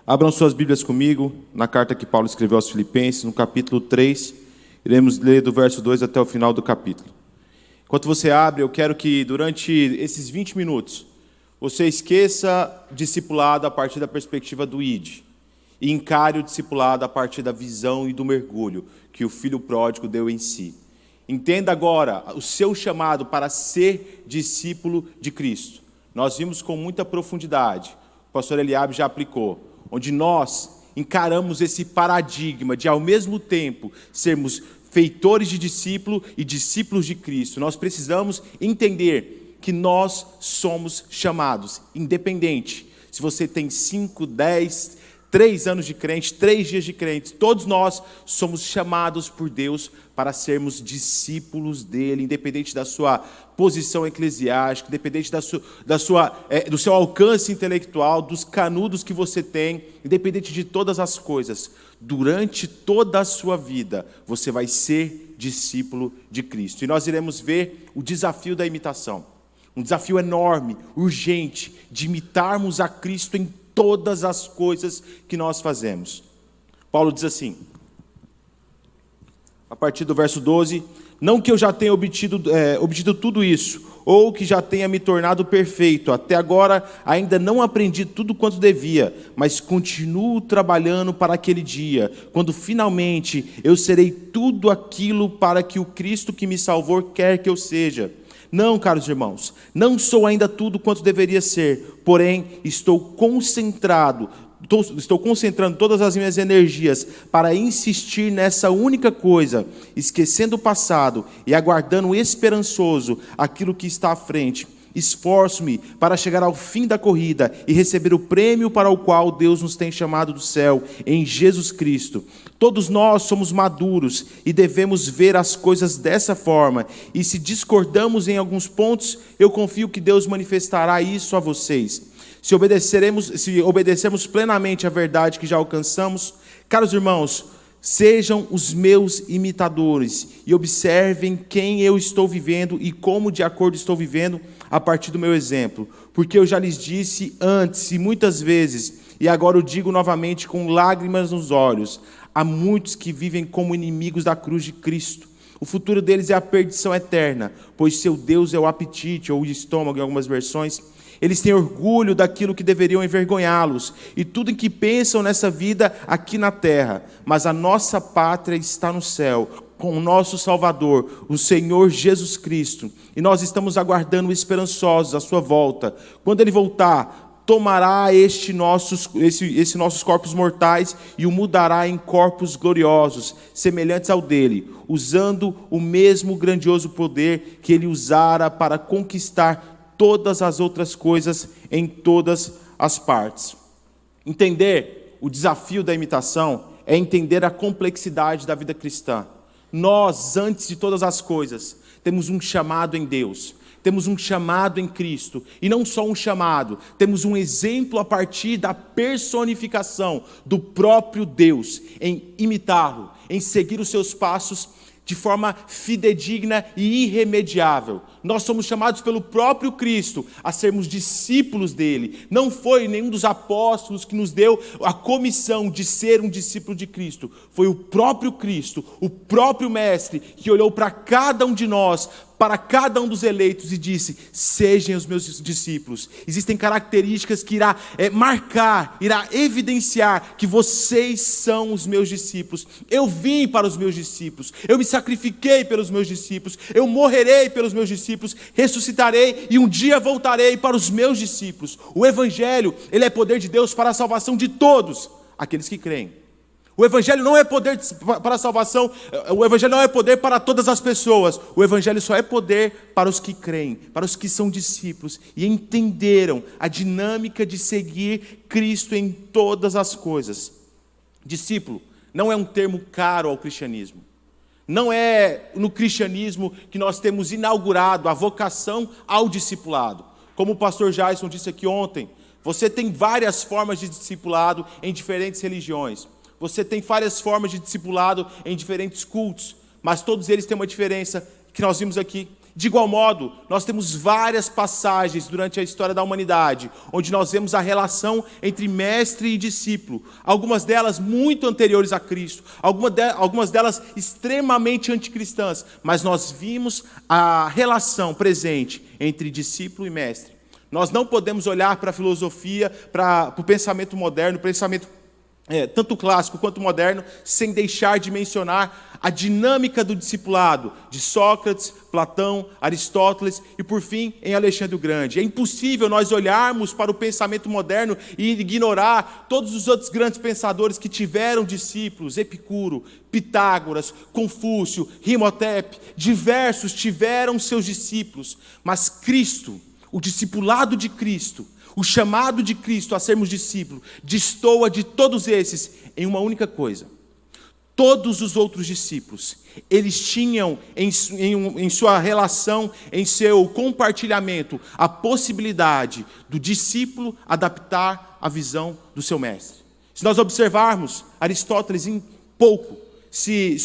Abram suas Bíblias comigo, na carta que Paulo escreveu aos Filipenses, no capítulo 3. Iremos ler do verso 2 até o final do capítulo. Enquanto você abre, eu quero que durante esses 20 minutos, você esqueça discipulado a partir da perspectiva do ID e encare o discipulado a partir da visão e do mergulho que o filho pródigo deu em si. Entenda agora o seu chamado para ser discípulo de Cristo. Nós vimos com muita profundidade, o pastor Eliabe já aplicou, onde nós encaramos esse paradigma de, ao mesmo tempo, sermos feitores de discípulo e discípulos de Cristo. Nós precisamos entender que nós somos chamados, independente se você tem 5, 10, 3 anos de crente, 3 dias de crente, todos nós somos chamados por Deus para sermos discípulos dele, independente da sua posição eclesiástica, independente do seu alcance intelectual, dos canudos que você tem, independente de todas as coisas. Durante toda a sua vida, você vai ser discípulo de Cristo. E nós iremos ver o desafio da imitação. Um desafio enorme, urgente, de imitarmos a Cristo em todas as coisas que nós fazemos. Paulo diz assim, a partir do verso 12, não que eu já tenha obtido tudo isso, ou que já tenha me tornado perfeito, até agora ainda não aprendi tudo quanto devia, mas continuo trabalhando para aquele dia, quando finalmente eu serei tudo aquilo para que o Cristo que me salvou quer que eu seja. Não, caros irmãos, não sou ainda tudo quanto deveria ser, porém estou concentrando todas as minhas energias para insistir nessa única coisa, esquecendo o passado e aguardando esperançoso aquilo que está à frente. Esforço-me para chegar ao fim da corrida e receber o prêmio para o qual Deus nos tem chamado do céu, em Jesus Cristo. Todos nós somos maduros e devemos ver as coisas dessa forma. E se discordamos em alguns pontos, eu confio que Deus manifestará isso a vocês. Se obedecermos plenamente a verdade que já alcançamos, caros irmãos, sejam os meus imitadores e observem quem eu estou vivendo e como de acordo estou vivendo a partir do meu exemplo. Porque eu já lhes disse antes e muitas vezes, e agora eu digo novamente com lágrimas nos olhos, há muitos que vivem como inimigos da cruz de Cristo. O futuro deles é a perdição eterna, pois seu Deus é o apetite ou o estômago em algumas versões. Eles têm orgulho daquilo que deveriam envergonhá-los, e tudo em que pensam nessa vida aqui na terra. Mas a nossa pátria está no céu, com o nosso Salvador, o Senhor Jesus Cristo. E nós estamos aguardando esperançosos a sua volta. Quando Ele voltar, tomará esses nossos corpos mortais e o mudará em corpos gloriosos, semelhantes ao dele, usando o mesmo grandioso poder que Ele usara para conquistar todas as outras coisas em todas as partes. Entender o desafio da imitação é entender a complexidade da vida cristã. Nós, antes de todas as coisas, temos um chamado em Deus, temos um chamado em Cristo, e não só um chamado, temos um exemplo a partir da personificação do próprio Deus, em imitá-lo, em seguir os seus passos de forma fidedigna e irremediável. Nós somos chamados pelo próprio Cristo a sermos discípulos dele. Não foi nenhum dos apóstolos que nos deu a comissão de ser um discípulo de Cristo. Foi o próprio Cristo, o próprio Mestre, que olhou para cada um de nós, para cada um dos eleitos e disse, sejam os meus discípulos. Existem características que irá evidenciar que vocês são os meus discípulos. Eu vim para os meus discípulos, eu me sacrifiquei pelos meus discípulos, eu morrerei pelos meus discípulos, ressuscitarei e um dia voltarei para os meus discípulos. O Evangelho, ele é poder de Deus para a salvação de todos aqueles que creem. O Evangelho não é poder para a salvação, o Evangelho não é poder para todas as pessoas, o Evangelho só é poder para os que creem, para os que são discípulos e entenderam a dinâmica de seguir Cristo em todas as coisas. Discípulo não é um termo caro ao cristianismo. Não é no cristianismo que nós temos inaugurado a vocação ao discipulado. Como o pastor Jason disse aqui ontem, você tem várias formas de discipulado em diferentes religiões. Você tem várias formas de discipulado em diferentes cultos, mas todos eles têm uma diferença que nós vimos aqui. De igual modo, nós temos várias passagens durante a história da humanidade, onde nós vemos a relação entre mestre e discípulo, algumas delas muito anteriores a Cristo, algumas delas extremamente anticristãs, mas nós vimos a relação presente entre discípulo e mestre. Nós não podemos olhar para a filosofia, para o pensamento moderno, tanto clássico quanto moderno, sem deixar de mencionar a dinâmica do discipulado de Sócrates, Platão, Aristóteles e, por fim, em Alexandre o Grande. É impossível nós olharmos para o pensamento moderno e ignorar todos os outros grandes pensadores que tiveram discípulos: Epicuro, Pitágoras, Confúcio, Imhotep. Diversos tiveram seus discípulos, mas Cristo, o discipulado de Cristo, o chamado de Cristo a sermos discípulos, destoa de todos esses em uma única coisa. Todos os outros discípulos, eles tinham em sua relação, em seu compartilhamento, a possibilidade do discípulo adaptar a visão do seu mestre. Se nós observarmos, Aristóteles em pouco se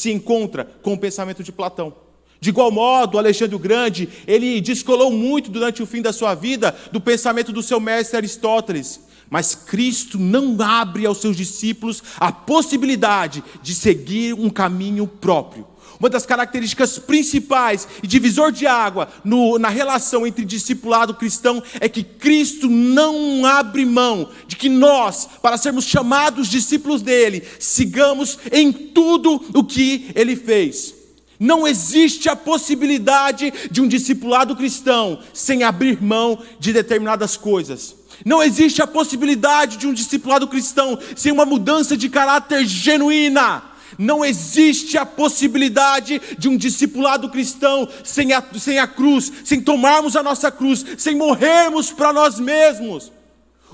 encontra com o pensamento de Platão. De igual modo, Alexandre o Grande, ele descolou muito durante o fim da sua vida do pensamento do seu mestre Aristóteles. Mas Cristo não abre aos seus discípulos a possibilidade de seguir um caminho próprio. Uma das características principais e divisor de água na relação entre discipulado cristão é que Cristo não abre mão de que nós, para sermos chamados discípulos dele, sigamos em tudo o que ele fez. Não existe a possibilidade de um discipulado cristão sem abrir mão de determinadas coisas. Não existe a possibilidade de um discipulado cristão sem uma mudança de caráter genuína. Não existe a possibilidade de um discipulado cristão sem a cruz, sem tomarmos a nossa cruz, sem morrermos para nós mesmos.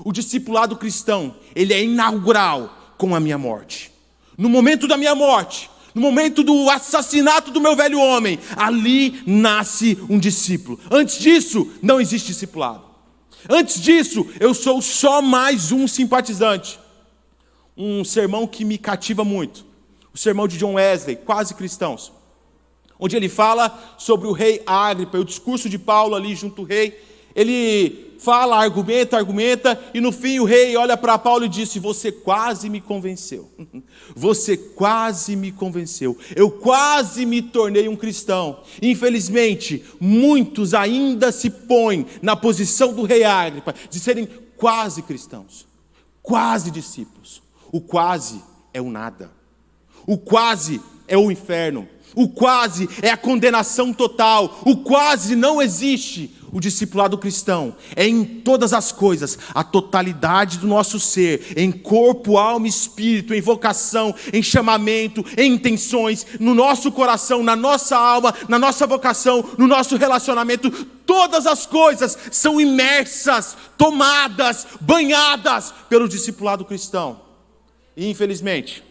O discipulado cristão, ele é inaugural com a minha morte. No momento da minha morte, no momento do assassinato do meu velho homem, ali nasce um discípulo. Antes disso, não existe discipulado. Antes disso, eu sou só mais um simpatizante. Um sermão que me cativa muito. O sermão de John Wesley, Quase Cristãos. Onde ele fala sobre o rei Agripa, o discurso de Paulo ali junto ao rei. Ele fala, argumenta, e no fim o rei olha para Paulo e disse: você quase me convenceu. Você quase me convenceu. Eu quase me tornei um cristão. Infelizmente, muitos ainda se põem na posição do rei Agripa, de serem quase cristãos, quase discípulos. O quase é o nada. O quase é o inferno. O quase é a condenação total. O quase não existe. O discipulado cristão é em todas as coisas, a totalidade do nosso ser, em corpo, alma e espírito, em vocação, em chamamento, em intenções, no nosso coração, na nossa alma, na nossa vocação, no nosso relacionamento. Todas as coisas são imersas, tomadas, banhadas pelo discipulado cristão. E infelizmente,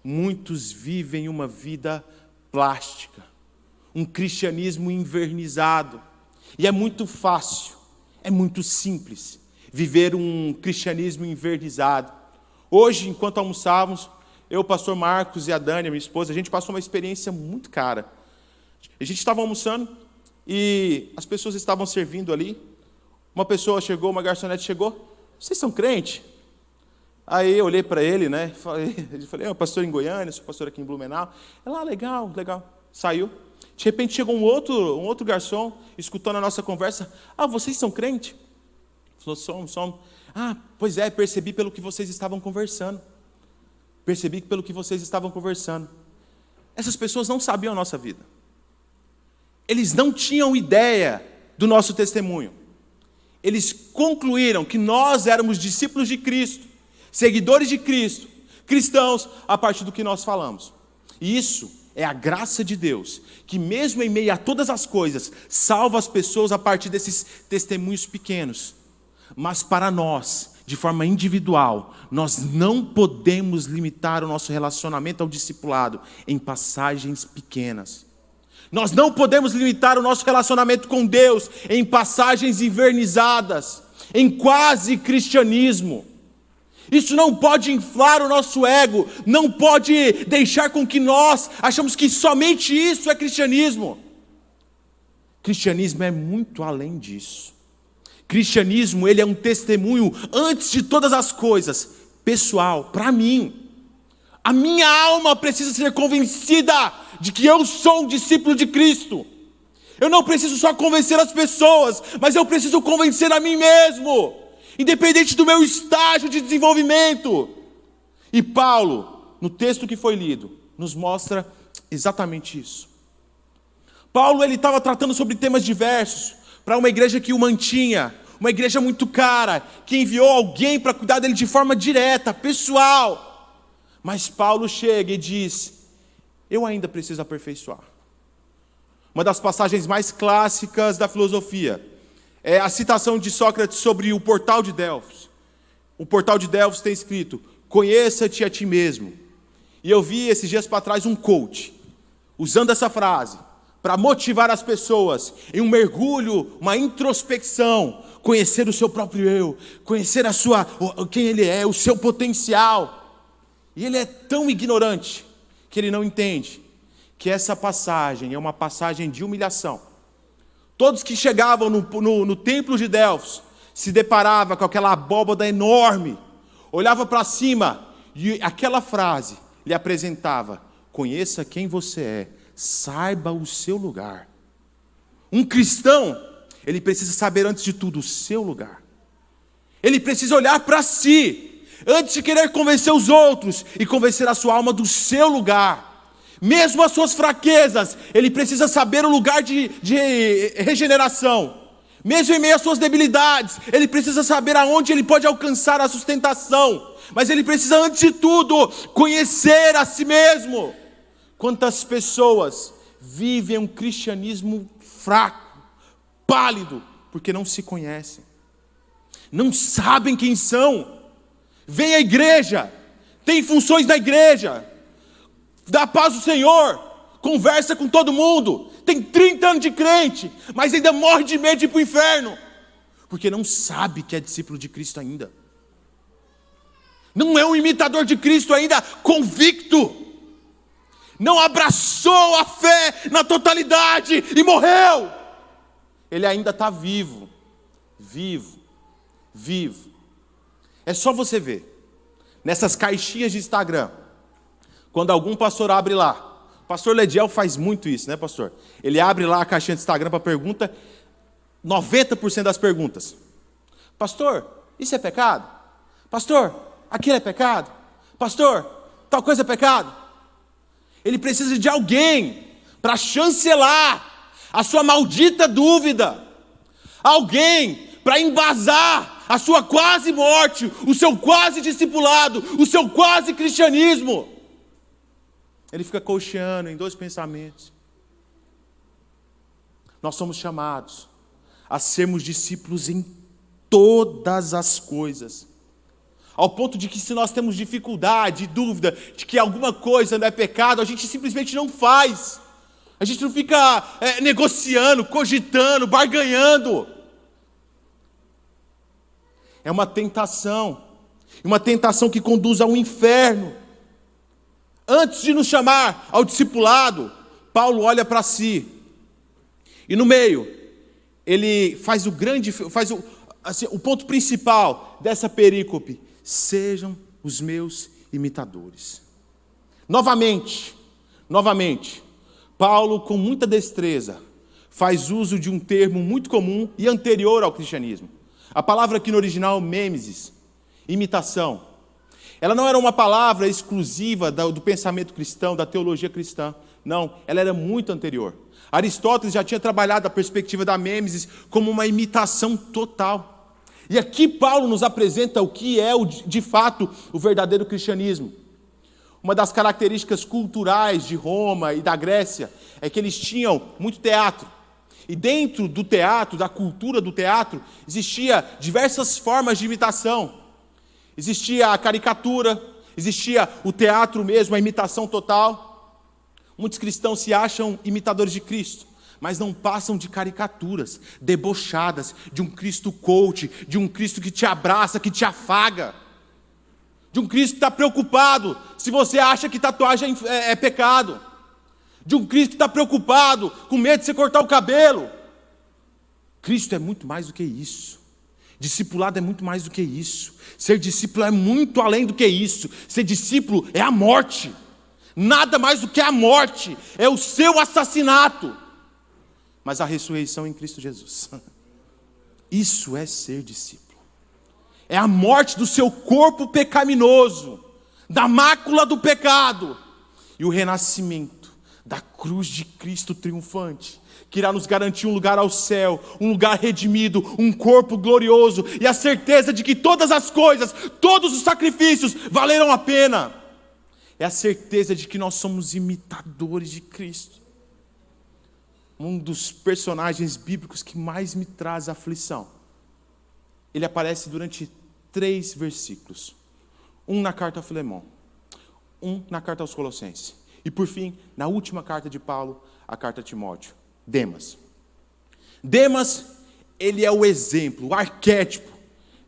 muitos vivem uma vida plástica. Um cristianismo envernizado. E é muito fácil, é muito simples viver um cristianismo envernizado. Hoje, enquanto almoçávamos, eu, o pastor Marcos e a Dani, minha esposa, a gente passou uma experiência muito cara. A gente estava almoçando e as pessoas estavam servindo ali. Uma pessoa chegou, uma garçonete chegou: vocês são crente? Aí eu olhei para ele, né? Falei, eu pastor em Goiânia, sou pastor aqui em Blumenau. Ela, legal. Saiu. De repente chegou um outro garçom, escutando a nossa conversa. Vocês são crente? Falou, somos. Pois é, percebi pelo que vocês estavam conversando. Essas pessoas não sabiam a nossa vida. Eles não tinham ideia do nosso testemunho. Eles concluíram que nós éramos discípulos de Cristo, seguidores de Cristo, cristãos, a partir do que nós falamos. E isso é a graça de Deus, que mesmo em meio a todas as coisas, salva as pessoas a partir desses testemunhos pequenos. Mas para nós, de forma individual, nós não podemos limitar o nosso relacionamento ao discipulado em passagens pequenas. Nós não podemos limitar o nosso relacionamento com Deus em passagens invernizadas, em quase cristianismo. Isso não pode inflar o nosso ego, não pode deixar com que nós achamos que somente isso é cristianismo. Cristianismo é muito além disso. Cristianismo, ele é um testemunho, antes de todas as coisas, pessoal, para mim. A minha alma precisa ser convencida de que eu sou um discípulo de Cristo. Eu não preciso só convencer as pessoas, mas eu preciso convencer a mim mesmo, independente do meu estágio de desenvolvimento. E Paulo, no texto que foi lido, nos mostra exatamente isso. Paulo, ele estava tratando sobre temas diversos, para uma igreja que o mantinha, uma igreja muito cara, que enviou alguém para cuidar dele de forma direta, pessoal. Mas Paulo chega e diz: eu ainda preciso aperfeiçoar. Uma das passagens mais clássicas da filosofia é a citação de Sócrates sobre o portal de Delfos. O portal de Delfos tem escrito: conheça-te a ti mesmo. E eu vi esses dias para trás um coach usando essa frase para motivar as pessoas em um mergulho, uma introspecção, conhecer o seu próprio eu, conhecer quem ele é, o seu potencial. E ele é tão ignorante que ele não entende que essa passagem é uma passagem de humilhação. Todos que chegavam no templo de Delfos se deparavam com aquela abóbada enorme, olhava para cima e aquela frase lhe apresentava: conheça quem você é, saiba o seu lugar. Um cristão, ele precisa saber antes de tudo o seu lugar. Ele precisa olhar para si, antes de querer convencer os outros e convencer a sua alma do seu lugar. Mesmo as suas fraquezas, ele precisa saber o lugar de regeneração. Mesmo em meio às suas debilidades, ele precisa saber aonde ele pode alcançar a sustentação. Mas ele precisa, antes de tudo, conhecer a si mesmo. Quantas pessoas vivem um cristianismo fraco, pálido, porque não se conhecem, não sabem quem são. Vem à igreja, tem funções da igreja, dá paz ao Senhor, conversa com todo mundo, tem 30 anos de crente, mas ainda morre de medo de ir para o inferno, porque não sabe que é discípulo de Cristo ainda. Não é um imitador de Cristo ainda convicto. Não abraçou a fé na totalidade e morreu. Ele ainda está vivo. É só você ver nessas caixinhas de Instagram, quando algum pastor abre lá. O pastor Lediel faz muito isso, né, pastor? Ele abre lá a caixinha de Instagram para pergunta, 90% das perguntas: pastor, isso é pecado? Pastor, aquilo é pecado? Pastor, tal coisa é pecado? Ele precisa de alguém para chancelar a sua maldita dúvida. Alguém para embasar a sua quase morte, o seu quase discipulado, o seu quase cristianismo. Ele fica cocheando em dois pensamentos. Nós somos chamados a sermos discípulos em todas as coisas. Ao ponto de que, se nós temos dificuldade, dúvida de que alguma coisa não é pecado, a gente simplesmente não faz. A gente não fica negociando, cogitando, barganhando. É uma tentação que conduz ao inferno. Antes de nos chamar ao discipulado, Paulo olha para si. E no meio, ele faz o ponto principal dessa perícope: sejam os meus imitadores. Novamente, Paulo, com muita destreza, faz uso de um termo muito comum e anterior ao cristianismo. A palavra aqui no original, mimesis, imitação. Ela não era uma palavra exclusiva do pensamento cristão, da teologia cristã. Não, ela era muito anterior. Aristóteles já tinha trabalhado a perspectiva da mimesis como uma imitação total. E aqui Paulo nos apresenta o que é, de fato, o verdadeiro cristianismo. Uma das características culturais de Roma e da Grécia é que eles tinham muito teatro. E dentro do teatro, da cultura do teatro, existia diversas formas de imitação. Existia a caricatura, existia o teatro mesmo, a imitação total. Muitos cristãos se acham imitadores de Cristo, mas não passam de caricaturas debochadas de um Cristo coach, de um Cristo que te abraça, que te afaga. De um Cristo que está preocupado se você acha que tatuagem é pecado. De um Cristo que está preocupado, com medo de você cortar o cabelo. Cristo é muito mais do que isso. Discipulado é muito mais do que isso. Ser discípulo é muito além do que isso. Ser discípulo é a morte. Nada mais do que a morte. É o seu assassinato. Mas a ressurreição em Cristo Jesus. Isso é ser discípulo. É a morte do seu corpo pecaminoso, da mácula do pecado, e o renascimento da cruz de Cristo triunfante, que irá nos garantir um lugar ao céu, um lugar redimido, um corpo glorioso, e a certeza de que todas as coisas, todos os sacrifícios valeram a pena. É a certeza de que nós somos imitadores de Cristo. Um dos personagens bíblicos que mais me traz aflição, ele aparece durante 3 versículos. Um na carta a Filemão, um na carta aos Colossenses, e por fim, na última carta de Paulo, a carta a Timóteo, Demas. Demas, ele é o exemplo, o arquétipo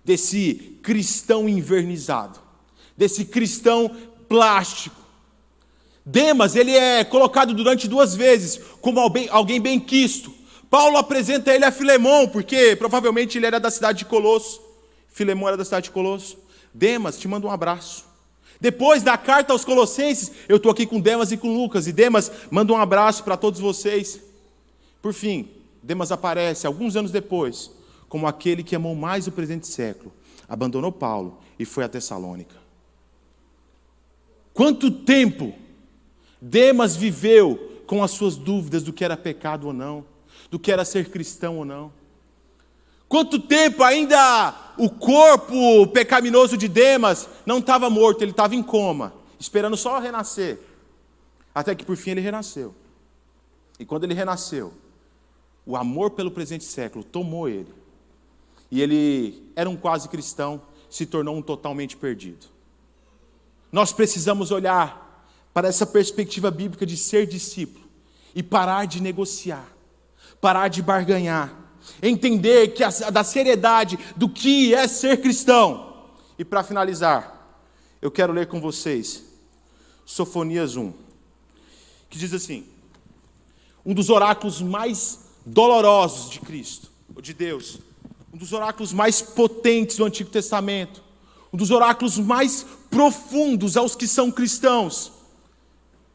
desse cristão invernizado, desse cristão plástico. Demas, ele é colocado durante 2 vezes como alguém bem quisto. Paulo apresenta ele a Filemão, porque provavelmente ele era da cidade de Colosso. Filemão era da cidade de Colosso. Demas, te manda um abraço. Depois da carta aos Colossenses, eu estou aqui com Demas e com Lucas, e Demas manda um abraço para todos vocês. Por fim, Demas aparece alguns anos depois como aquele que amou mais o presente século, abandonou Paulo e foi a Tessalônica. Quanto tempo Demas viveu com as suas dúvidas do que era pecado ou não, do que era ser cristão ou não. Quanto tempo ainda o corpo pecaminoso de Demas não estava morto, ele estava em coma, esperando só renascer. Até que por fim ele renasceu. E quando ele renasceu, o amor pelo presente século tomou ele. E ele era um quase cristão, se tornou um totalmente perdido. Nós precisamos olhar para essa perspectiva bíblica de ser discípulo e parar de negociar, parar de barganhar, entender que da seriedade do que é ser cristão. E para finalizar, eu quero ler com vocês Sofonias 1, que diz assim: um dos oráculos mais dolorosos de Cristo, ou de Deus, um dos oráculos mais potentes do Antigo Testamento, um dos oráculos mais profundos aos que são cristãos.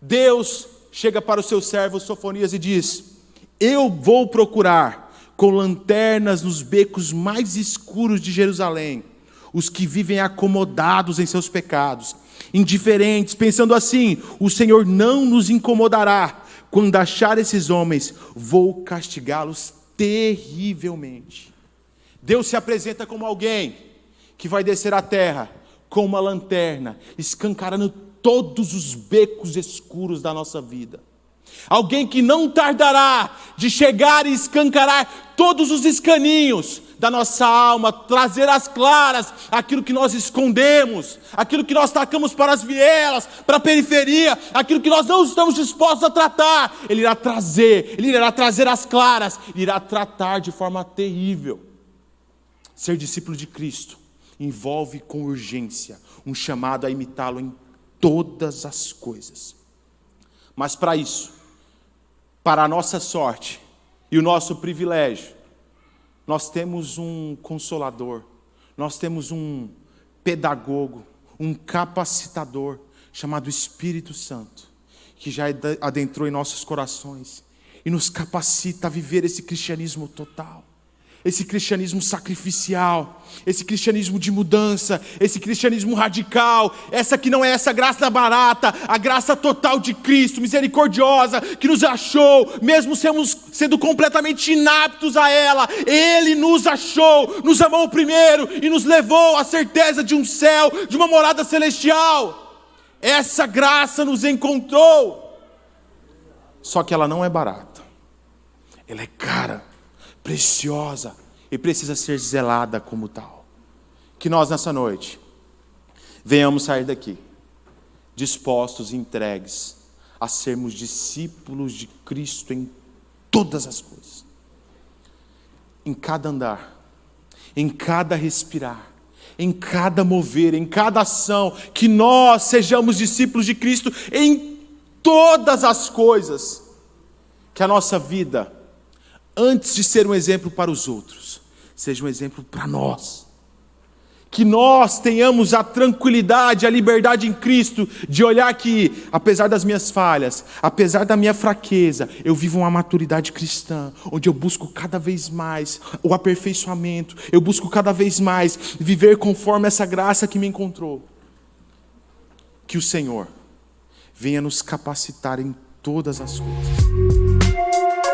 Deus chega para o seu servo Sofonias e diz: eu vou procurar com lanternas nos becos mais escuros de Jerusalém os que vivem acomodados em seus pecados, indiferentes, pensando assim: o Senhor não nos incomodará. Quando achar esses homens, vou castigá-los terrivelmente. Deus se apresenta como alguém que vai descer à terra com uma lanterna, escancarando todos os becos escuros da nossa vida. Alguém que não tardará de chegar e escancarar todos os escaninhos da nossa alma, trazer às claras aquilo que nós escondemos, aquilo que nós tacamos para as vielas, para a periferia, aquilo que nós não estamos dispostos a tratar. Ele irá trazer às claras, ele irá tratar de forma terrível. Ser discípulo de Cristo envolve com urgência um chamado a imitá-lo em todas as coisas. Mas para isso, para a nossa sorte e o nosso privilégio, nós temos um consolador, nós temos um pedagogo, um capacitador chamado Espírito Santo, que já adentrou em nossos corações e nos capacita a viver esse cristianismo total, esse cristianismo sacrificial, esse cristianismo de mudança, esse cristianismo radical, essa que não é essa graça barata, a graça total de Cristo, misericordiosa, que nos achou, mesmo sendo completamente inaptos a ela, Ele nos achou, nos amou primeiro e nos levou à certeza de um céu, de uma morada celestial. Essa graça nos encontrou, só que ela não é barata, ela é cara, preciosa e precisa ser zelada como tal. Que nós nessa noite venhamos sair daqui dispostos e entregues a sermos discípulos de Cristo em todas as coisas, em cada andar, em cada respirar, em cada mover, em cada ação, que nós sejamos discípulos de Cristo em todas as coisas, que a nossa vida, antes de ser um exemplo para os outros, seja um exemplo para nós. Que nós tenhamos a tranquilidade, a liberdade em Cristo, de olhar que, apesar das minhas falhas, apesar da minha fraqueza, eu vivo uma maturidade cristã, onde eu busco cada vez mais o aperfeiçoamento, eu busco cada vez mais viver conforme essa graça que me encontrou. Que o Senhor venha nos capacitar em todas as coisas.